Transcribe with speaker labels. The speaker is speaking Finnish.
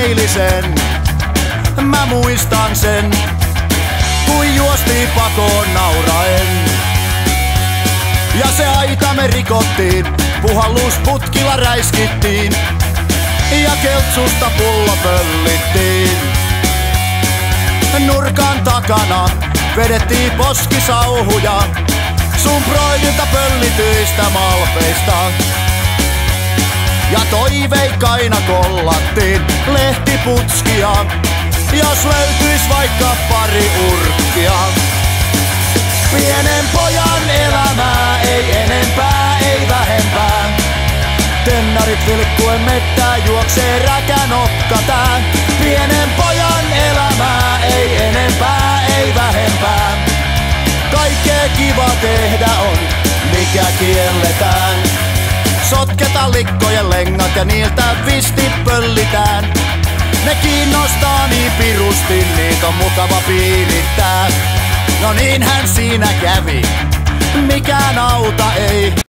Speaker 1: eilisen. Mä muistan sen, kun juostiin pakoon nauraen. Ja se aita me rikottiin, puhallusputkilla räiskittiin ja keltsusta pullo pöllittiin. Nurkan takana vedettiin poskisauhuja sun broidilta pöllityistä malpeista. Ja toiveikkaina kollattiin lehtiputskia, jos löytyis vaikka pari urkkia. Pienen pojan elämää, ei enempää, ei vähempää. Tennarit vilkkuen mettää, juoksee räkänokka tää. Pienen pojan elämää, ei enempää, ei vähempää. Kaikkea kiva tehdä on, mikä kielletään. Sotketa likkojen lengat ja niiltä visti pöllitään. Ne kiinnostaa niin pirusti, niitä on mukava piirittää. No niinhän siinä kävi, mikään auta ei.